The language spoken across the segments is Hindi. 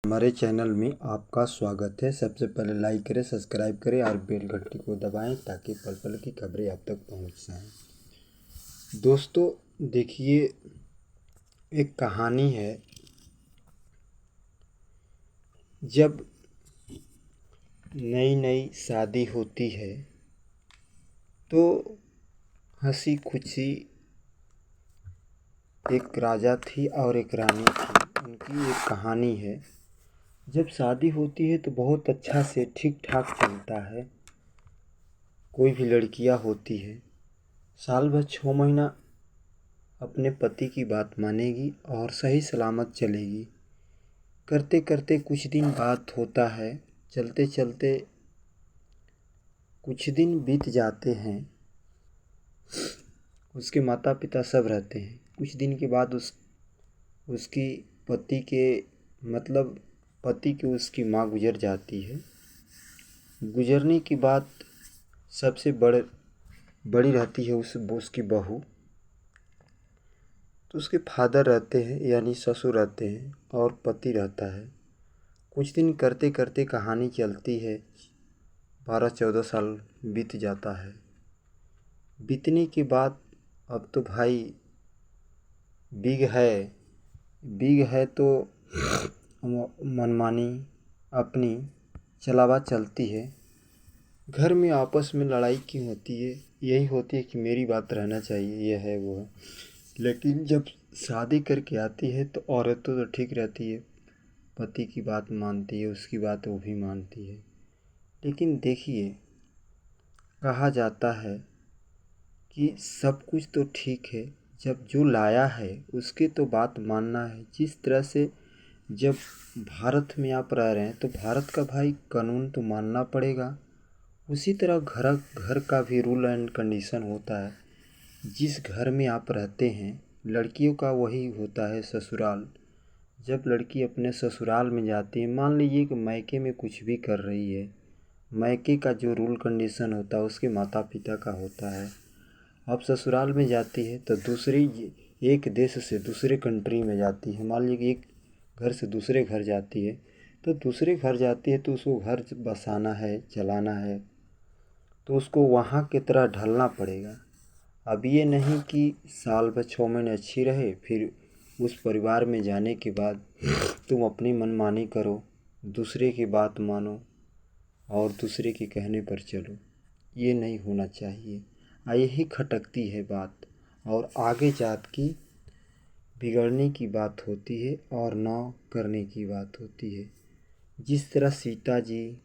हमारे चैनल में आपका स्वागत है। सबसे पहले लाइक करें, सब्सक्राइब करें और बेल घंटी को दबाएं ताकि पल पल की खबरें आप तक पहुंच जाएं। दोस्तों देखिए, एक कहानी है। जब नई नई शादी होती है तो हंसी खुशी एक राजा थी और एक रानी थी। उनकी एक कहानी है। जब शादी होती है तो बहुत अच्छा से ठीक ठाक चलता है। कोई भी लड़कियां होती है साल भर 6 महीना अपने पति की बात मानेगी और सही सलामत चलेगी। करते करते कुछ दिन बाद होता है, चलते चलते कुछ दिन बीत जाते हैं। उसके माता पिता सब रहते हैं। कुछ दिन के बाद उसकी पति के उसकी माँ गुजर जाती है। गुजरने के बाद सबसे बड़ी रहती है उसकी बहू। तो उसके फादर रहते हैं यानी ससुर रहते हैं और पति रहता है। कुछ दिन करते करते कहानी चलती है। 12-14 साल बीत जाता है। बीतने के बाद अब तो भाई बिग है तो मनमानी अपनी चलावा चलती है। घर में आपस में लड़ाई क्यों होती है? यही होती है कि मेरी बात रहना चाहिए, यह है वो है। लेकिन जब शादी करके आती है तो औरतें तो ठीक रहती है, पति की बात मानती है, उसकी बात वो भी मानती है। लेकिन देखिए, कहा जाता है कि सब कुछ तो ठीक है, जब जो लाया है उसकी तो बात मानना है। जिस तरह से जब भारत में आप रह रहे हैं तो भारत का भाई कानून तो मानना पड़ेगा। उसी तरह घर का भी रूल एंड कंडीशन होता है। जिस घर में आप रहते हैं, लड़कियों का वही होता है ससुराल। जब लड़की अपने ससुराल में जाती है, मान लीजिए कि मायके में कुछ भी कर रही है, मायके का जो रूल कंडीशन होता है उसके माता पिता का होता है। अब ससुराल में जाती है तो एक देश से दूसरे कंट्री में जाती है। मान लीजिए कि एक घर से दूसरे घर जाती है, तो दूसरे घर जाती है तो उसको घर बसाना है, चलाना है, तो उसको वहाँ की तरह ढलना पड़ेगा। अब ये नहीं कि साल भर 6 महीने अच्छी रहे, फिर उस परिवार में जाने के बाद तुम अपनी मनमानी करो, दूसरे की बात मानो और दूसरे के कहने पर चलो। ये नहीं होना चाहिए। यही खटकती है बात और आगे जात की बिगड़ने की बात होती है और ना करने की बात होती है। जिस तरह सीता जी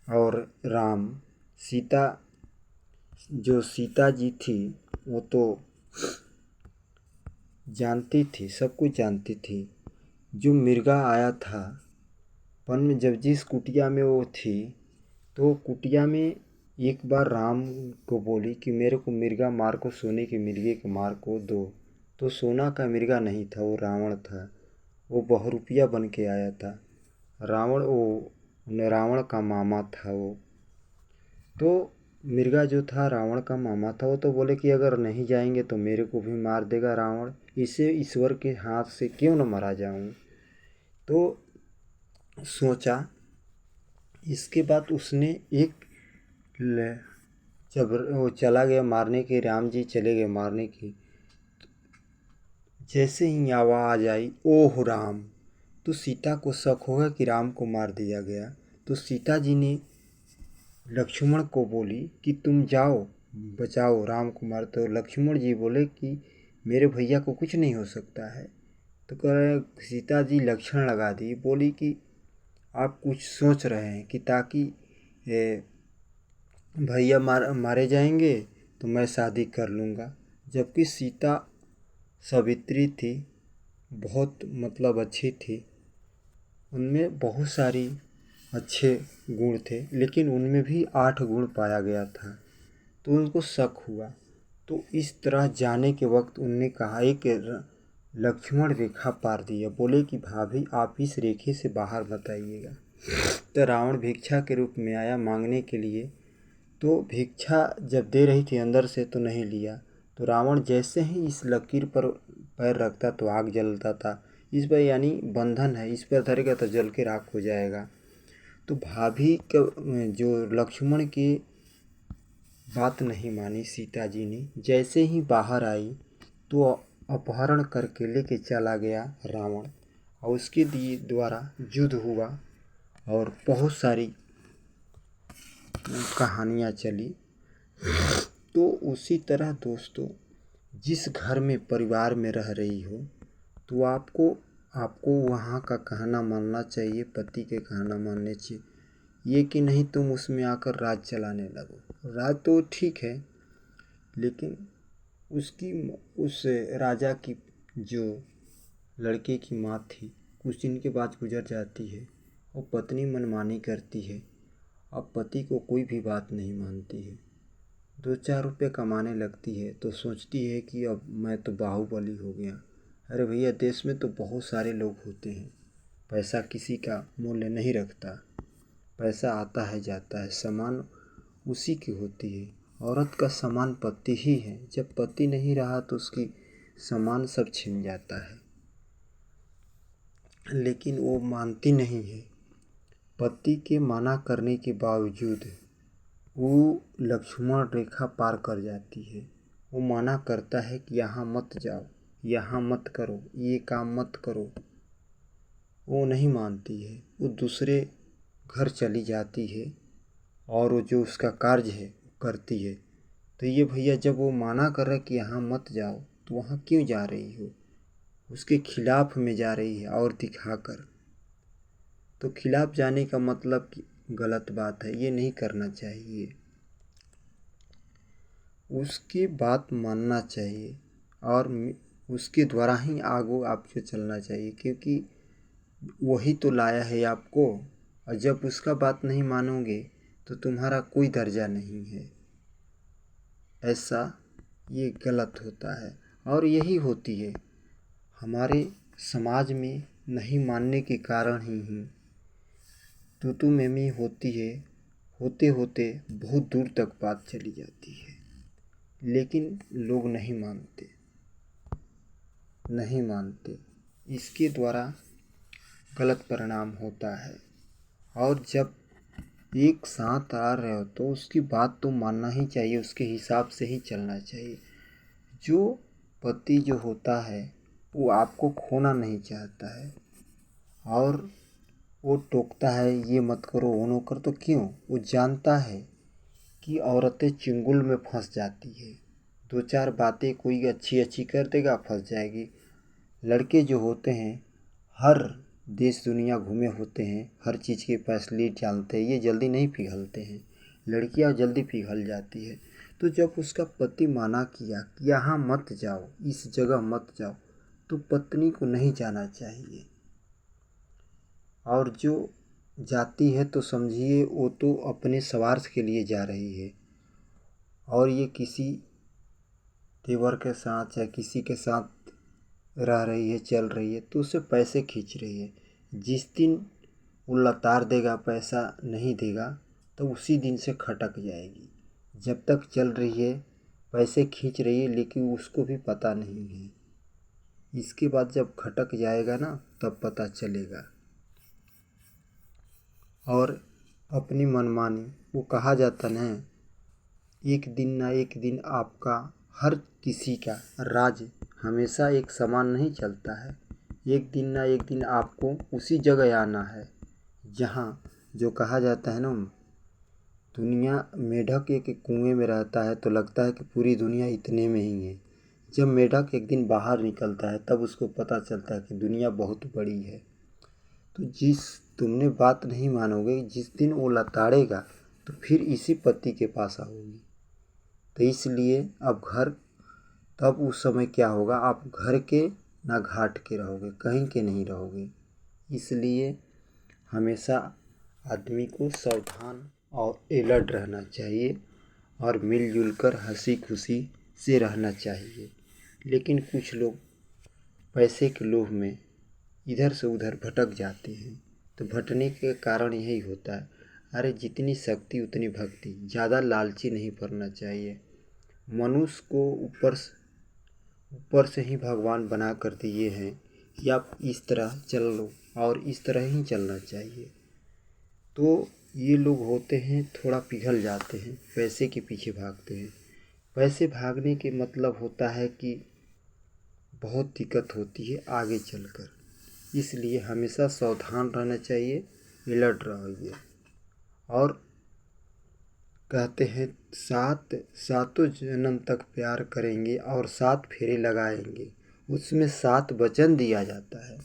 और राम, सीता जी थी वो तो जानती थी, सब कुछ जानती थी। जो मिर्गा आया था वन में, जब जिस कुटिया में वो थी, तो कुटिया में एक बार राम को बोली कि मेरे को मिर्गा मार को, सोने के मिर्गे के मार को दो। तो सोना का मिर्गा नहीं था, वो रावण था। वो बहुरूपिया बन के आया था। रावण का मामा था वो। तो मिर्गा जो था रावण का मामा था। वो तो बोले कि अगर नहीं जाएंगे तो मेरे को भी मार देगा रावण, इसे ईश्वर के हाथ से क्यों न मारा जाऊं। तो सोचा। इसके बाद उसने जब वो चला गया मारने के, राम जी चले गए मारने की, जैसे ही आवाज़ आई ओह राम, तो सीता को शक होगा कि राम को मार दिया गया। तो सीता जी ने लक्ष्मण को बोली कि तुम जाओ बचाओ राम कुमार। तो लक्ष्मण जी बोले कि मेरे भैया को कुछ नहीं हो सकता है। तो कह रहे सीता जी लक्षण लगा दी, बोली कि आप कुछ सोच रहे हैं कि ताकि भैया मारे जाएंगे तो मैं शादी कर लूँगा। जबकि सीता सावित्री थी, बहुत अच्छी थी। उनमें बहुत सारी अच्छे गुण थे, लेकिन उनमें भी 8 गुण पाया गया था। तो उनको शक हुआ। तो इस तरह जाने के वक्त उनने कहा, एक लक्ष्मण रेखा पार दिया। बोले कि भाभी आप इस रेखे से बाहर मत आइएगा। तो रावण भिक्षा के रूप में आया मांगने के लिए। तो भिक्षा जब दे रही थी अंदर से तो नहीं लिया। तो रावण जैसे ही इस लकीर पर पैर रखता तो आग जलता था। इस पर यानी बंधन है, इस पर धरेगा तो जल के राख हो जाएगा। तो भाभी का जो लक्ष्मण की बात नहीं मानी सीता जी ने, जैसे ही बाहर आई तो अपहरण करके लेके चला गया रावण, और उसके द्वारा युद्ध हुआ और बहुत सारी कहानियाँ चली। तो उसी तरह दोस्तों, जिस घर में परिवार में रह रही हो तो आपको वहाँ का कहना मानना चाहिए, पति के कहना मानने चाहिए। ये कि नहीं तुम उसमें आकर राज चलाने लगो। राज तो ठीक है, लेकिन उस राजा की जो लड़के की माँ थी कुछ दिन के बाद गुजर जाती है, और पत्नी मनमानी करती है। अब पति को कोई भी बात नहीं मानती है। 2-4 रुपये कमाने लगती है तो सोचती है कि अब मैं तो बाहुबली हो गया। अरे भैया, देश में तो बहुत सारे लोग होते हैं, पैसा किसी का मूल्य नहीं रखता। पैसा आता है जाता है, सामान उसी की होती है। औरत का सामान पति ही है, जब पति नहीं रहा तो उसकी सामान सब छिन जाता है। लेकिन वो मानती नहीं है। पति के मना करने के बावजूद वो लक्ष्मण रेखा पार कर जाती है। वो मना करता है कि यहाँ मत जाओ, यहाँ मत करो, ये काम मत करो। वो नहीं मानती है, वो दूसरे घर चली जाती है और वो जो उसका कार्य है करती है। तो ये भैया, जब वो मना कर रहा है कि यहाँ मत जाओ तो वहाँ क्यों जा रही हो? उसके खिलाफ में जा रही है और दिखाकर। तो खिलाफ जाने का मतलब कि गलत बात है, ये नहीं करना चाहिए। उसकी बात मानना चाहिए और उसके द्वारा ही आगे आपको चलना चाहिए, क्योंकि वही तो लाया है आपको। और जब उसका बात नहीं मानोगे तो तुम्हारा कोई दर्जा नहीं है। ऐसा ये गलत होता है, और यही होती है हमारे समाज में। नहीं मानने के कारण ही तू मैं होती है। होते होते बहुत दूर तक बात चली जाती है, लेकिन लोग नहीं मानते। इसके द्वारा गलत परिणाम होता है। और जब एक साथ आ रहे हो तो उसकी बात तो मानना ही चाहिए, उसके हिसाब से ही चलना चाहिए। जो पति जो होता है वो आपको खोना नहीं चाहता है, और वो टोकता है ये मत करो वो न करो। तो क्यों? वो जानता है कि औरतें चुंगल में फंस जाती है। 2-4 बातें कोई अच्छी कर देगा, फंस जाएगी। लड़के जो होते हैं हर देश दुनिया घूमे होते हैं, हर चीज़ के फैसले जानते हैं, ये जल्दी नहीं पिघलते हैं। लड़कियां जल्दी पिघल जाती है। तो जब उसका पति माना किया कि यहाँ मत जाओ, इस जगह मत जाओ, तो पत्नी को नहीं जाना चाहिए। और जो जाती है तो समझिए वो तो अपने स्वार्थ के लिए जा रही है, और ये किसी तेवर के साथ या किसी के साथ रह रही है, चल रही है, तो उससे पैसे खींच रही है। जिस दिन वो लतार देगा, पैसा नहीं देगा, तो उसी दिन से खटक जाएगी। जब तक चल रही है पैसे खींच रही है, लेकिन उसको भी पता नहीं है। इसके बाद जब खटक जाएगा ना, तब पता चलेगा। और अपनी मनमानी, वो कहा जाता ना, एक दिन ना एक दिन आपका हर किसी का राज हमेशा एक समान नहीं चलता है। एक दिन ना एक दिन आपको उसी जगह आना है जहाँ, जो कहा जाता है ना, दुनिया मेढक एक कुएं में रहता है तो लगता है कि पूरी दुनिया इतने में ही है। जब मेढक एक दिन बाहर निकलता है तब उसको पता चलता है कि दुनिया बहुत बड़ी है। तो तुमने बात नहीं मानोगे, जिस दिन वो लताड़ेगा तो फिर इसी पति के पास आओगी। तो इसलिए अब तब उस समय क्या होगा, आप घर के ना घाट के रहोगे, कहीं के नहीं रहोगे। इसलिए हमेशा आदमी को सावधान और अलर्ट रहना चाहिए, और मिलजुल कर हंसी खुशी से रहना चाहिए। लेकिन कुछ लोग पैसे के लोभ में इधर से उधर भटक जाते हैं। तो भटकने के कारण यही होता है। अरे जितनी शक्ति उतनी भक्ति, ज़्यादा लालची नहीं बनना चाहिए। मनुष्य को ऊपर से ही भगवान बना कर दिए हैं कि आप इस तरह चल लो और इस तरह ही चलना चाहिए। तो ये लोग होते हैं थोड़ा पिघल जाते हैं, पैसे के पीछे भागते हैं। पैसे भागने के मतलब होता है कि बहुत दिक्कत होती है आगे चलकर, इसलिए हमेशा सावधान रहना चाहिए, अलर्ट रहिए। और कहते हैं सातों जन्म तक प्यार करेंगे और 7 फेरे लगाएंगे, उसमें 7 वचन दिया जाता है।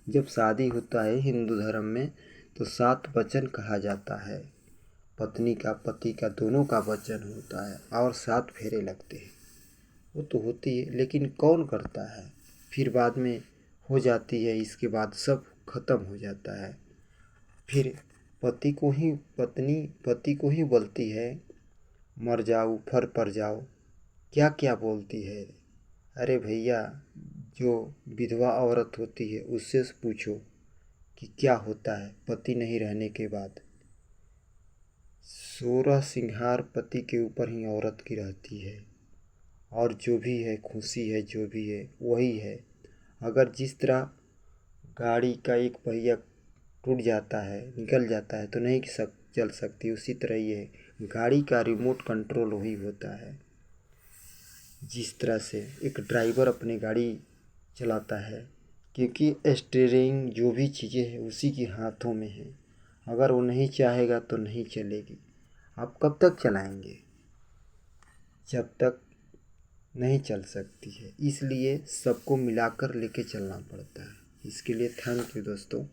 जब शादी होता है हिंदू धर्म में तो 7 वचन कहा जाता है, पत्नी का पति का दोनों का वचन होता है और 7 फेरे लगते हैं। वो तो होती है, लेकिन कौन करता है? फिर बाद में हो जाती है, इसके बाद सब खत्म हो जाता है। फिर पति को ही बोलती है मर जाओ फर पर जाओ, क्या क्या बोलती है। अरे भैया, जो विधवा औरत होती है उससे पूछो कि क्या होता है पति नहीं रहने के बाद। 16 सिंगार पति के ऊपर ही औरत की रहती है, और जो भी है खुशी है जो भी है वही है। अगर जिस तरह गाड़ी का एक पहिया टूट जाता है, निकल जाता है तो नहीं चल सकती, उसी तरह ये गाड़ी का रिमोट कंट्रोल वही होता है। जिस तरह से एक ड्राइवर अपनी गाड़ी चलाता है, क्योंकि स्टीयरिंग जो भी चीज़ें हैं उसी के हाथों में है। अगर वो नहीं चाहेगा तो नहीं चलेगी। आप कब तक चलाएंगे? जब तक नहीं चल सकती है। इसलिए सबको मिलाकर लेके चलना पड़ता है। इसके लिए थैंक यू दोस्तों।